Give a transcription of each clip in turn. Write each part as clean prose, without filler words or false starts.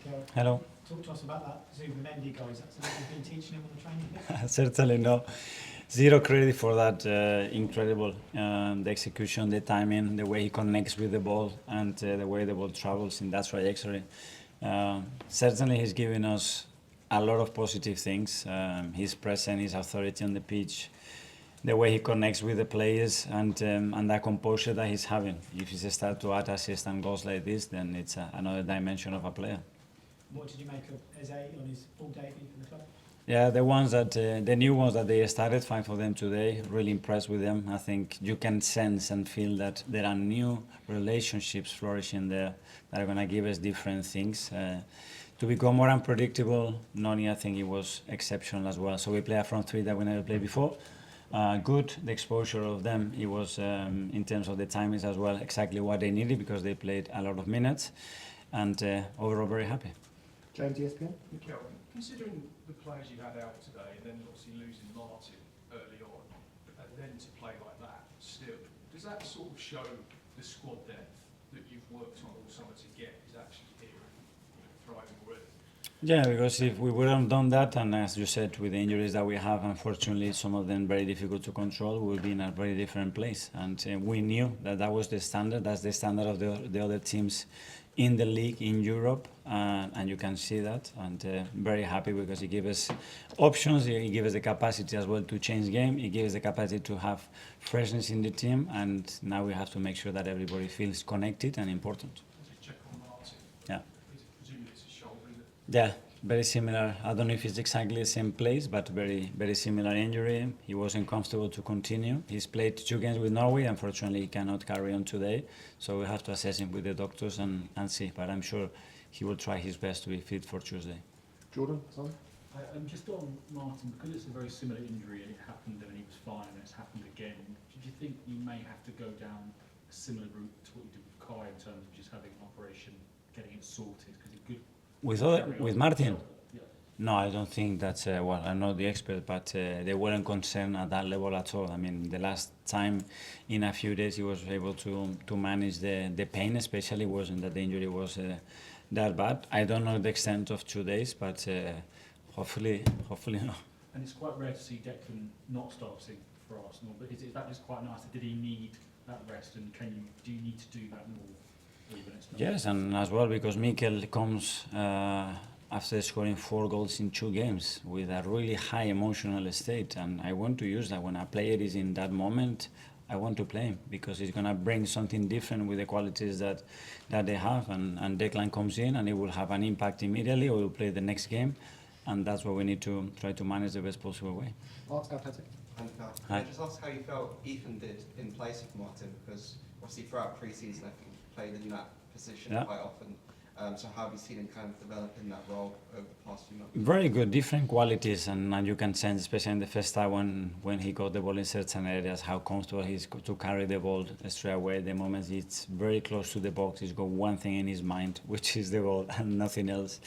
Mikel. Hello. Talk to us about that ZUBIMENDI guy. Is that something you've been teaching him on the training pitch? Certainly no. Zero credit for that. Incredible. The execution, the timing, the way he connects with the ball, and the way the ball travels in that trajectory. Certainly he's given us a lot of positive things. His presence, his authority on the pitch, the way he connects with the players, and that composure that he's having. If he starts to add assists and goals like this, then it's another dimension of a player. What did you make of Eze on his full debut for the club? Yeah, the new ones that they started, 5 of them today, really impressed with them. I think you can sense and feel that there are new relationships flourishing there that are going to give us different things. To become more unpredictable, Noni, I think it was exceptional as well. So we play a front three that we never played before. Good, the exposure of them, it was, in terms of the timings as well, exactly what they needed because they played a lot of minutes. And overall, very happy. James, ESPN. Mikel, considering the players you had out today and then obviously losing Martin early on and then to play like that still, does that sort of show the squad depth that you've worked on all summer to get is actually here and thriving already? Yeah, because if we wouldn't have done that, and as you said, with the injuries that we have, unfortunately, some of them very difficult to control, we would be in a very different place. And we knew that that was the standard, that's the standard of the other teams in the league in Europe, and you can see that, and very happy because it gives us options, it gives us the capacity as well to change game, it gives us the capacity to have freshness in the team, and now we have to make sure that everybody feels connected and important. Just check on Martin. Yeah. Presumably it's a shoulder, is it? Yeah, very similar. I don't know if it's exactly the same place, but very similar injury. He wasn't comfortable to continue. He's played 2 games with Norway. Unfortunately, he cannot carry on today. So we have to assess him with the doctors and see. But I'm sure he will try his best to be fit for Tuesday. Jordan, Simon? Just on Martin, because it's a very similar injury and it happened and he was fine and it's happened again, did you think you may have to go down a similar route to what you did with Kai in terms of just having an operation, getting it sorted? Because it could With Martin? Yeah. No, I don't think that's, well, I'm not the expert, but they weren't concerned at that level at all. I mean, the last time in a few days he was able to manage the pain, especially wasn't that the injury was that bad. I don't know the extent of 2 days, but hopefully no. And it's quite rare to see Declan not starting for Arsenal, but is that just quite nice? Did he need that rest, and do you need to do that more? Yes, and as well because Mikel comes after scoring 4 goals in 2 games with a really high emotional state, and I want to use that when a player is in that moment. I want to play him because he's gonna bring something different with the qualities that they have, and Declan comes in and it will have an impact immediately. Or we'll play the next game, and that's what we need to try to manage the best possible way. Mark Athletic. And can I just ask how you felt Ethan did in place of Martin? Because obviously throughout pre-season, I think he played in that position quite often. So how have you seen him kind of develop in that role over the past few months? Very good, different qualities, and you can sense, especially in the first time when he got the ball in certain areas, how comfortable he is to carry the ball straight away. The moment it's very close to the box, he's got one thing in his mind, which is the ball and nothing else.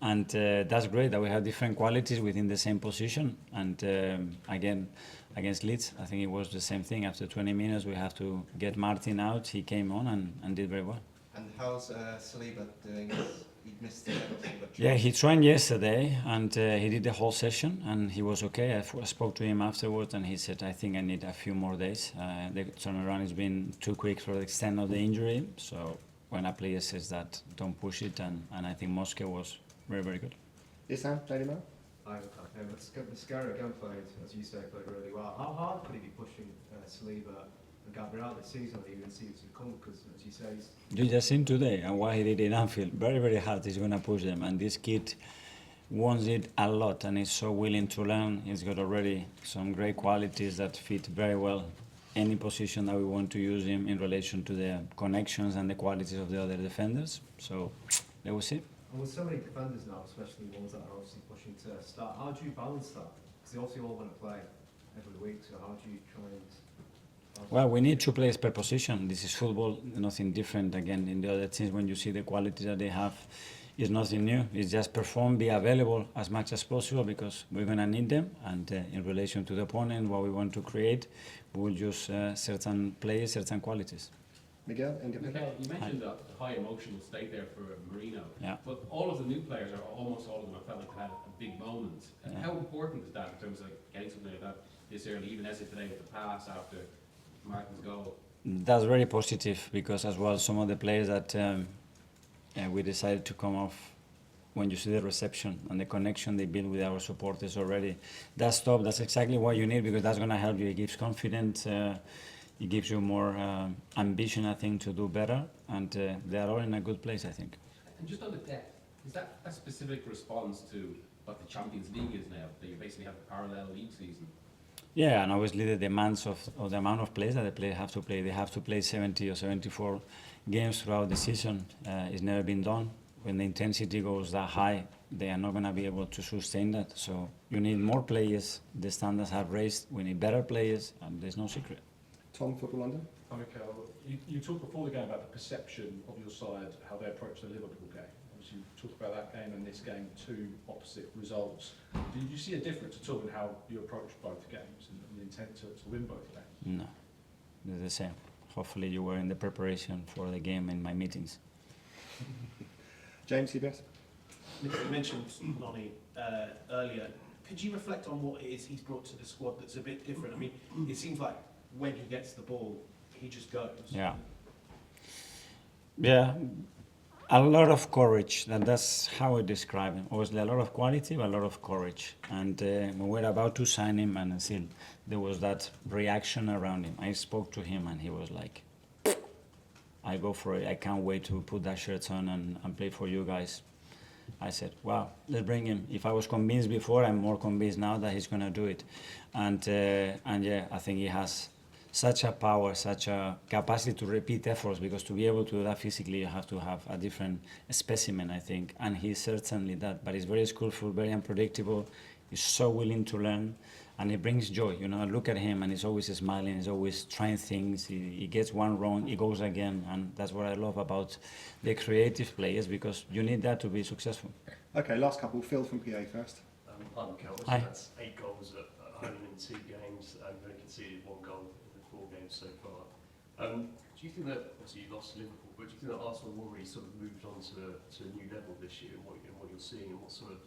And that's great that we have different qualities within the same position. And again, against Leeds, I think it was the same thing. After 20 minutes, we have to get Martin out. He came on and did very well. And how's Saliba doing? He missed the Yeah, he trained yesterday and he did the whole session and he was okay. I spoke to him afterwards and he said, I think I need a few more days. The turnaround has been too quick for the extent of the injury. So when a player says that, don't push it. And I think Moscow was very good. Yes, Sam, Daily Mail. The Scarra again played, as you say, played really well. How hard could he be pushing Saliba and Gabriel this season that you can see to come? Because, as you say, you just seen today and what he did in Anfield. Very hard. He's going to push them. And this kid wants it a lot and is so willing to learn. He's got already some great qualities that fit very well any position that we want to use him in relation to the connections and the qualities of the other defenders. So, let us see. And with so many defenders now, especially ones that are obviously pushing to start, how do you balance that? Because they obviously all want to play every week, so how do you try and... Well, we need 2 players per position. This is football, nothing different. Again, in the other teams, when you see the quality that they have, it's nothing new. It's just perform, be available as much as possible because we're going to need them. And in relation to the opponent, what we want to create, we will use certain players, certain qualities. Miguel, independent. Mikel, you mentioned the high emotional state there for Marino, Yeah. but all of the new players, or almost all of them, I felt like they had a big moment. Yeah. How important is that in terms of getting something like that this early, even as if today with the pass after Martin's goal? That's very positive because as well some of the players that we decided to come off, when you see the reception and the connection they build with our supporters already, that's exactly what you need, because that's going to help you. It gives confidence, it gives you more ambition, I think, to do better, and they are all in a good place, I think. And just on the depth, is that a specific response to what the Champions League is now, that you basically have a parallel league season? Yeah, and obviously the demands of the amount of players that the players have to play. They have to play 70 or 74 games throughout the season. It's never been done. When the intensity goes that high, they are not going to be able to sustain that. So you need more players. The standards have raised. We need better players, and there's no secret. Tom, Football London. Mikel, you talked before the game about the perception of your side, how they approach the Liverpool game. Obviously, you talked about that game and this game, two opposite results. Did you see a difference at all in how you approach both games and the intent to win both games? No, they're the same. Hopefully you were in the preparation for the game in my meetings. James, CBS. You mentioned Nonny earlier. Could you reflect on what it is he's brought to the squad that's a bit different? I mean, it seems like when he gets the ball, he just goes. Yeah. Yeah, a lot of courage. That's how I describe him. Obviously, a lot of quality, but a lot of courage. And when we were about to sign him, and still there was that reaction around him. I spoke to him, and he was like, "I go for it. I can't wait to put that shirt on and play for you guys." I said, "Wow, let's bring him." If I was convinced before, I'm more convinced now that he's gonna do it. And yeah, I think he has such a power, such a capacity to repeat efforts, because to be able to do that physically, you have to have a different specimen, I think. And he's certainly that. But he's very skillful, very unpredictable. He's so willing to learn, and he brings joy. You know, I look at him and he's always smiling. He's always trying things. He gets one wrong, he goes again, and that's what I love about the creative players, because you need that to be successful. Okay, last couple. Phil from PA first. Hi, Mikel. Hi. That's 8 goals at home in 2 games, and you've only conceded 1 goal in the 4 games so far. Do you think that, obviously you lost to Liverpool, but do you think that Arsenal have already sort of moved on to a new level this year, and what you're seeing, and what sort of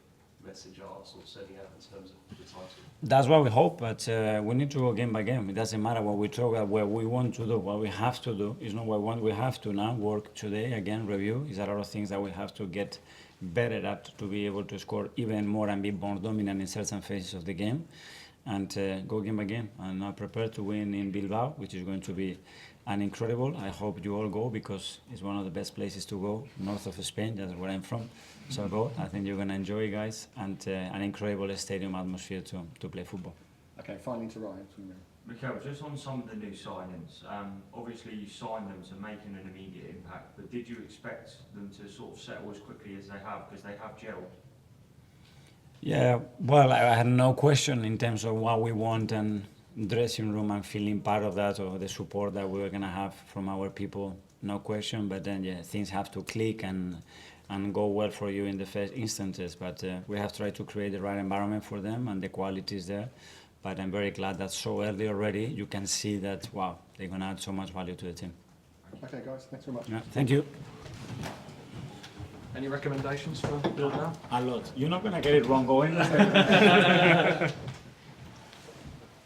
message are Arsenal sending out in terms of the title? That's what we hope, but we need to go game by game. It doesn't matter what we talk about, what we want to do, what we have to do. It's not what we want, we have to now work today, again, review. There's a lot of things that we have to get better at to be able to score even more and be more dominant in certain phases of the game, and go game by game. And I'm prepared to win in Bilbao, which is going to be an incredible. I hope you all go, because it's one of the best places to go, north of Spain. That's where I'm from. So go. I think you're going to enjoy it, guys, and an incredible stadium atmosphere to play football. Okay, finally to Ryan from Mikel, just on some of the new signings, obviously you signed them to making an immediate impact, but did you expect them to sort of settle as quickly as they have, because they have gelled? Yeah, well, I had no question in terms of what we want, and dressing room and feeling part of that, or the support that we were going to have from our people, no question. But then, yeah, things have to click and go well for you in the first instances. But we have tried to create the right environment for them, and the quality is there. But I'm very glad that so early already you can see that, wow, they're going to add so much value to the team. Okay, guys, thanks very much. Yeah, thank you. Any recommendations for Bilbao? A lot. You're not going to get it wrong going.